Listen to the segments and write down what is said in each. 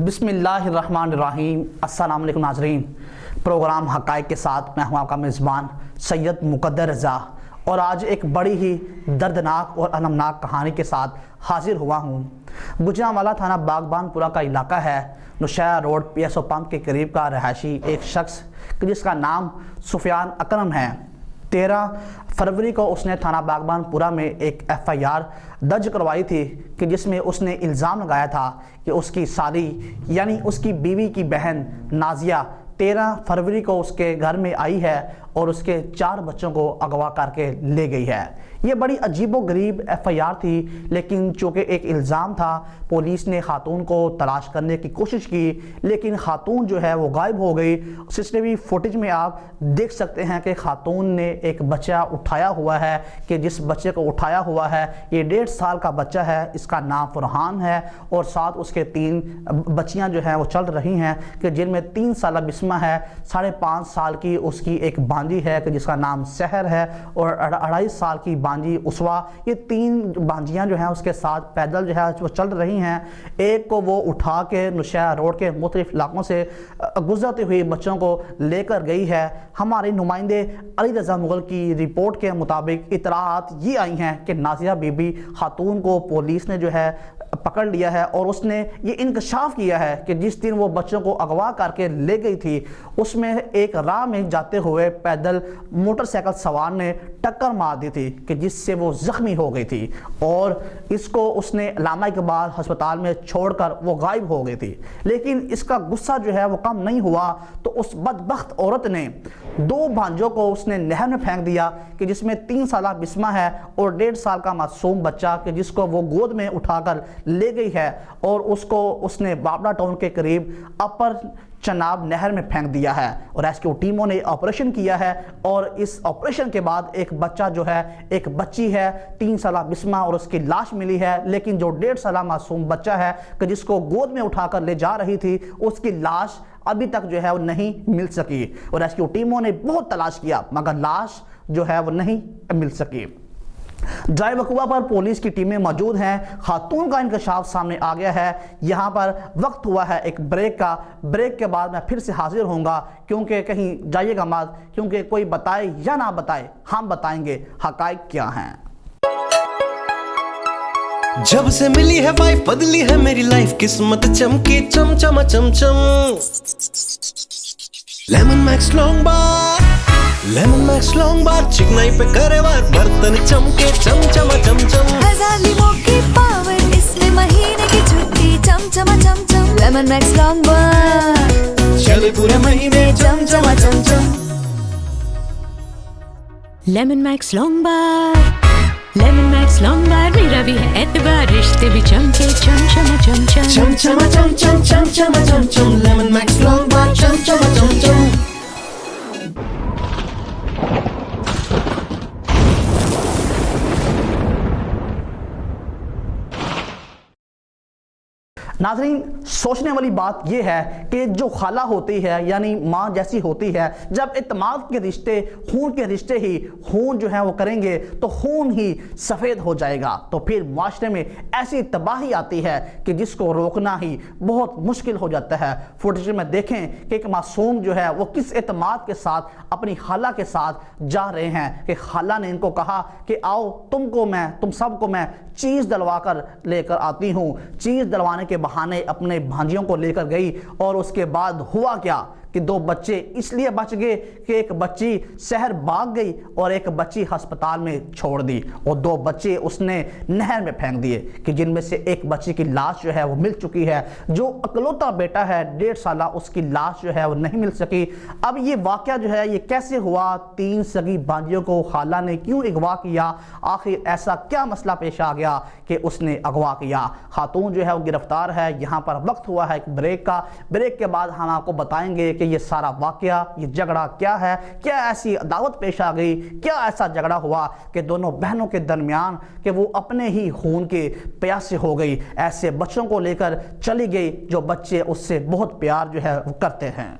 बिस्मिल्लाहिर्रहमानिर्रहीम। अस्सलाम वालेकुम नाज़रीन। प्रोग्राम हक़ाइक़ के साथ मैं हूँ आपका मेज़बान सैयद मुक़द्दर रज़ा और आज एक बड़ी ही दर्दनाक और अलमनाक कहानी के साथ हाजिर हुआ हूँ। गुजरांवाला थाना बागबानपुरा का इलाका है। नौशहरा रोड PSO पंप के करीब का रहायशी एक शख्स जिसका नाम सुफियान अकरम है। 13 फरवरी को उसने थाना बागबानपुरा में एक FIR दर्ज करवाई थी कि जिसमें उसने इल्ज़ाम लगाया था कि उसकी साली यानी उसकी बीवी की बहन नाजिया 13 फरवरी को उसके घर में आई है और उसके 4 बच्चों को अगवा करके ले गई है। ये बड़ी अजीबोगरीब FIR थी, लेकिन चूँकि एक इल्ज़ाम था, पुलिस ने खातून को तलाश करने की कोशिश की, लेकिन खातून जो है वो गायब हो गई। CCTV फुटेज में आप देख सकते हैं कि खातून ने एक बच्चा उठाया हुआ है कि जिस बच्चे को उठाया हुआ है ये 1.5 साल का बच्चा है। इसका नाम फरहान है और साथ उसके 3 बच्चियां जो हैं वो चल रही हैं कि जिनमें 3 साल बिस्मा है, 5.5 साल की उसकी एक बांजी है कि जिसका नाम सहर है और 2.5 साल की बांजी उसवा। ये 3 बांजियां जो हैं उसके साथ पैदल जो है वो चल रही हैं। एक को वो उठा के नौशहरा रोड के मुख्तलिफ इलाकों से गुजरते हुए बच्चों को लेकर गई है। हमारे नुमाइंदे अली रज़ा मुगल की रिपोर्ट के मुताबिक इतलात ये आई हैं कि नाजिया बीबी खातून को पुलिस ने जो है पकड़ लिया है और उसने ये इंकशाफ किया है कि जिस दिन वो बच्चों को अगवा करके ले गई थी उसमें एक राह में जाते हुए पैदल मोटरसाइकिल सवार ने टक्कर मार दी थी कि जिससे वो ज़ख्मी हो गई थी और इसको उसने अल्लामा इकबाल अस्पताल में छोड़कर वो गायब हो गई थी। लेकिन इसका गुस्सा जो है वो कम नहीं हुआ तो उस बदबख्त औरत ने 2 भांजों को उसने नहर में फेंक दिया कि जिसमें 3 साल बिस्मा है और 1.5 साल का मासूम बच्चा कि जिसको वो गोद में उठाकर ले गई है और उसको उसने बाबरा टाउन के करीब अपर चनाब नहर में फेंक दिया है। और रेस्क्यू टीमों ने ऑपरेशन किया है और इस ऑपरेशन के बाद एक बच्चा जो है, एक बच्ची है 3 साल बिस्मा और उसकी लाश मिली है। लेकिन जो 1.5 साल मासूम बच्चा है कि जिसको गोद में उठाकर ले जा रही थी उसकी लाश अभी तक जो है वो नहीं मिल सकी और रेस्क्यू टीमों ने बहुत तलाश किया मगर लाश जो है वो नहीं मिल सकी। ड्राई वकूआ पर पुलिस की टीमें मौजूद हैं। खातून का इंकशाफ सामने आ गया है। यहाँ पर वक्त हुआ है एक ब्रेक का। ब्रेक के बाद मैं फिर से हाजिर होऊंगा, क्योंकि कहीं जाइएगा मत, क्योंकि कोई बताए या ना बताए हम बताएंगे हकाइक क्या हैं। जब से मिली है वाइफ बदली है मेरी लाइफ, किस्मत चमकी चम चम चम चम। लेमन मैक्स लॉन्ग बार, लेमन मैक्स लॉन्ग बार, चिकनाई पे करे वार, बर्तन चमके चम चम चम चम। हजार लीमों की पावर, इसमें महीने की छुट्टी चम चम चम चम। लेमन मैक्स लॉन्ग बार, चले पूरे महीने चम चम चम चम। लेमन मैक्स लॉन्ग बार, लेमन मैक्स लॉन्ग बार, मेरा भी है एतबार, रिश्ते भी चमके चम चम चम चम चम चम चम चम चम चम चम चम। लेमन मैक्स लॉन्ग बार चम चम चम चम। नाज़रीन, सोचने वाली बात यह है कि जो खाला होती है यानी माँ जैसी होती है, जब इत्तेमाद के रिश्ते, खून के रिश्ते ही खून जो है वो करेंगे तो खून ही सफ़ेद हो जाएगा, तो फिर माशरे में ऐसी तबाही आती है कि जिसको रोकना ही बहुत मुश्किल हो जाता है। फुटेज में देखें कि एक मासूम जो है वो किस इत्तेमाद के साथ अपनी खाला के साथ जा रहे हैं कि खाला ने इनको कहा कि आओ तुम सबको मैं चीज़ दिलवा कर लेकर आती हूँ। चीज़ दिलवाने के बहाने अपने भांजियों को लेकर गई और उसके बाद हुआ क्या कि 2 बच्चे इसलिए बच गए कि एक बच्ची शहर भाग गई और एक बच्ची अस्पताल में छोड़ दी और 2 बच्चे उसने नहर में फेंक दिए कि जिनमें से एक बच्ची की लाश जो है वो मिल चुकी है। जो अकलौता बेटा है 1.5 साल, उसकी लाश जो है वो नहीं मिल सकी। अब ये वाकया जो है ये कैसे हुआ? 3 सगी बांजियों को खाला ने क्यों अगवा किया? आखिर ऐसा क्या मसला पेश आ गया कि उसने अगवा किया? खातून जो है वो गिरफ्तार है। यहाँ पर वक्त हुआ है एक ब्रेक का। ब्रेक के बाद हम आपको बताएंगे कि ये सारा वाकया, ये झगड़ा क्या है, क्या ऐसी अदावत पेश आ गई, क्या ऐसा झगड़ा हुआ कि दोनों बहनों के दरमियान कि वो अपने ही खून के प्यासे हो गई, ऐसे बच्चों को लेकर चली गई जो बच्चे उससे बहुत प्यार जो है वो करते हैं।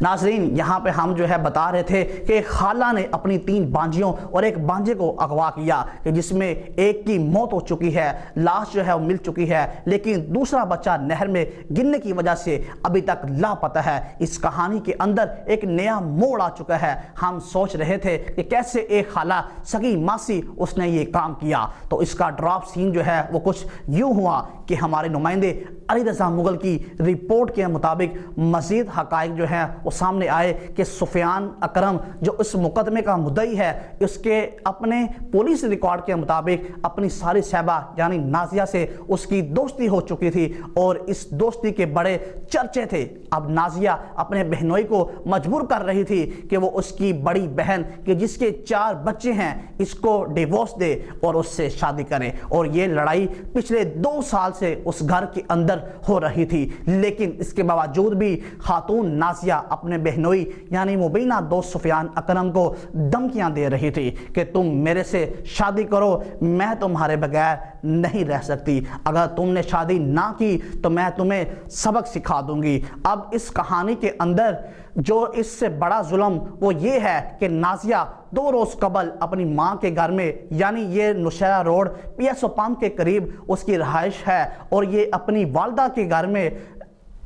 नाजरीन, यहाँ पे हम जो है बता रहे थे कि खाला ने अपनी 3 बांजियों और एक बांजे को अगवा किया कि जिसमें एक की मौत हो चुकी है, लाश जो है वो मिल चुकी है, लेकिन दूसरा बच्चा नहर में गिरने की वजह से अभी तक लापता है। इस कहानी के अंदर एक नया मोड़ आ चुका है। हम सोच रहे थे कि कैसे एक खाला सगी मासी उसने ये काम किया, तो इसका ड्रॉप सीन जो है वो कुछ यूं हुआ कि हमारे नुमाइंदे अली रज़ा मुगल की रिपोर्ट के मुताबिक मज़ीद हक़ाइक़ जो है वो सामने आए कि सुफियान अकरम जो इस मुकदमे का मुद्दई है, उसके अपने पुलिस रिकॉर्ड के मुताबिक अपनी सारी साहिबा यानी नाजिया से उसकी दोस्ती हो चुकी थी और इस दोस्ती के बड़े चर्चे थे। अब नाजिया अपने बहनोई को मजबूर कर रही थी कि वो उसकी बड़ी बहन कि जिसके 4 बच्चे हैं इसको डिवोर्स दे और उससे शादी करे, और ये लड़ाई पिछले 2 साल से उस घर के अंदर हो रही थी। लेकिन इसके बावजूद भी खातून नाजिया अपने बहनोई यानी मुबीना दोस्त सुफियान अकरम को धमकियां दे रही थी कि तुम मेरे से शादी करो, मैं तुम्हारे बगैर नहीं रह सकती, अगर तुमने शादी ना की तो मैं तुम्हें सबक सिखा दूंगी। अब इस कहानी के अंदर जो इससे बड़ा जुल्म वो ये है कि नाजिया 2 रोज़ कबल अपनी माँ के घर में यानी ये नौशहरा रोड PSO पंप के करीब उसकी रहाइश है, और ये अपनी वालदा के घर में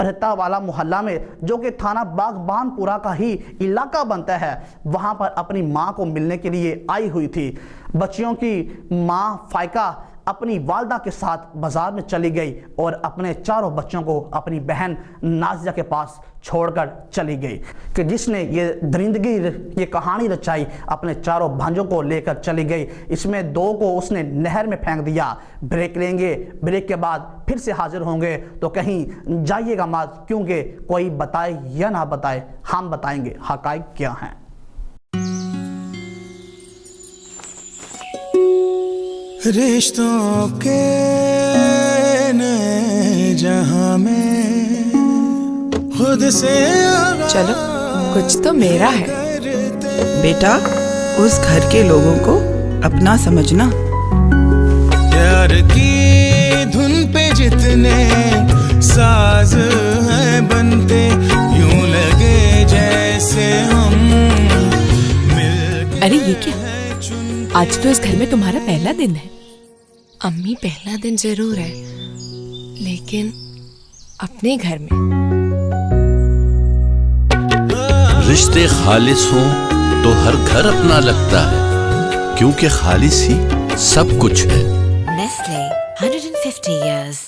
रहता वाला मोहल्ला में जो कि थाना बागबानपुरा का ही इलाका बनता है, वहाँ पर अपनी माँ को मिलने के लिए आई हुई थी। बच्चियों की माँ फाइका अपनी वालदा के साथ बाजार में चली गई और अपने 4 बच्चों को अपनी बहन नाजिया के पास छोड़कर चली गई कि जिसने ये दरिंदगी ये कहानी रचाई, अपने 4 भांजों को लेकर चली गई। इसमें 2 को उसने नहर में फेंक दिया। ब्रेक लेंगे, ब्रेक के बाद फिर से हाजिर होंगे, तो कहीं जाइएगा मत, क्योंकि कोई बताए या ना बताए हम बताएंगे हक़ाइक़ क्या हैं। रिश्तों के नए जहां में खुद से चलो कुछ तो मेरा है। बेटा, उस घर के लोगों को अपना समझना। प्यार की धुन पे जितने साज हैं बनते, यूं लगे जैसे हम मिल। अरे ये क्या, आज तो इस घर में तुम्हारा पहला दिन है। अम्मी, पहला दिन जरूर है, लेकिन अपने घर में। रिश्ते खालिस हों तो हर घर अपना लगता है, क्योंकि खालिस ही सब कुछ है। Nestle 150 years।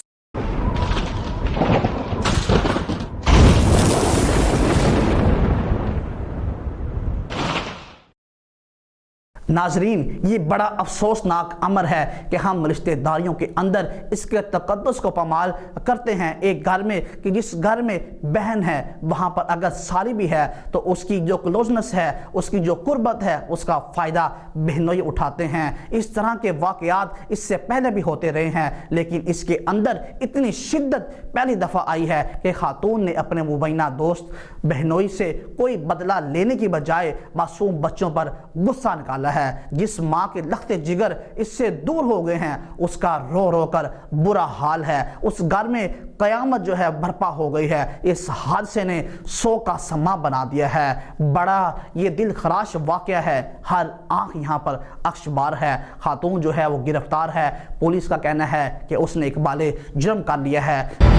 नाजरीन, ये बड़ा अफसोसनाक अमर है कि हम रिश्तेदारियों के अंदर इसके तकद्दुस को पामाल करते हैं। एक घर में कि जिस घर में बहन है वहाँ पर अगर साली भी है तो उसकी जो क्लोजनेस है, उसकी जो कुर्बत है, उसका फ़ायदा बहनोई उठाते हैं। इस तरह के वाक़यात इससे पहले भी होते रहे हैं, लेकिन इसके अंदर इतनी शिद्दत पहली दफ़ा आई है कि खातून ने अपने मुबैना दोस्त बहनोई से कोई बदला लेने की बजाय मासूम बच्चों पर गुस्सा निकाला है। जिस माँ के लख्ते जिगर इससे दूर हो गए हैं उसका रो रो कर बुरा हाल है। उस घर में कयामत जो है बर्पा हो गई है। इस हादसे ने 100 का समा बना दिया है। बड़ा ये दिल खराश वाक़या है। हर आंख यहाँ पर अक्शबार है। खातून जो है वो गिरफ्तार है। पुलिस का कहना है कि उसने इकबाले जुर्म कर लिया है।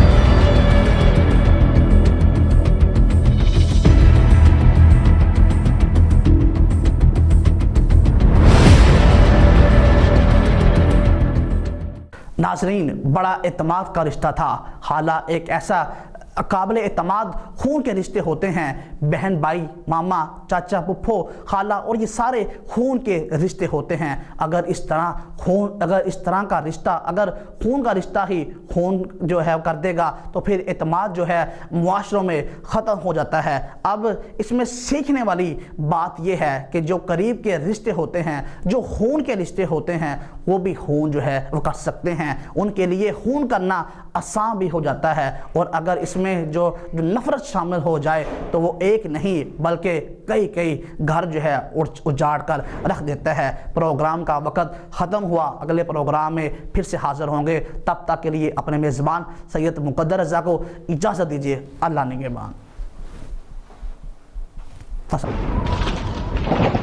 नाजरीन, बड़ा एतमाद का रिश्ता था। खाला एक ऐसा काबिल एतमाद खून के रिश्ते होते हैं। बहन भाई, मामा, चाचा, फुफ्फो, खाला और ये सारे खून के रिश्ते होते हैं। अगर इस तरह का रिश्ता, अगर खून का रिश्ता ही खून जो है कर देगा तो फिर एतमाद जो है मुआशरों में ख़त्म हो जाता है। अब इसमें सीखने वाली बात यह है कि जो करीब के रिश्ते होते हैं, जो खून के रिश्ते होते हैं, वो भी खून जो है वो कर सकते हैं। उनके लिए खून करना आसान भी हो जाता है। और अगर इसमें जो नफरत शामिल हो जाए तो वो एक नहीं बल्कि कई घर जो है उजाड़ कर रख देता है। प्रोग्राम का वक्त ख़त्म हुआ। अगले प्रोग्राम में फिर से हाजिर होंगे। तब तक के लिए अपने मेज़बान सैयद मुकद्दर रज़ा को इजाज़त दीजिए। अल्लाह निगहबान। पसंद।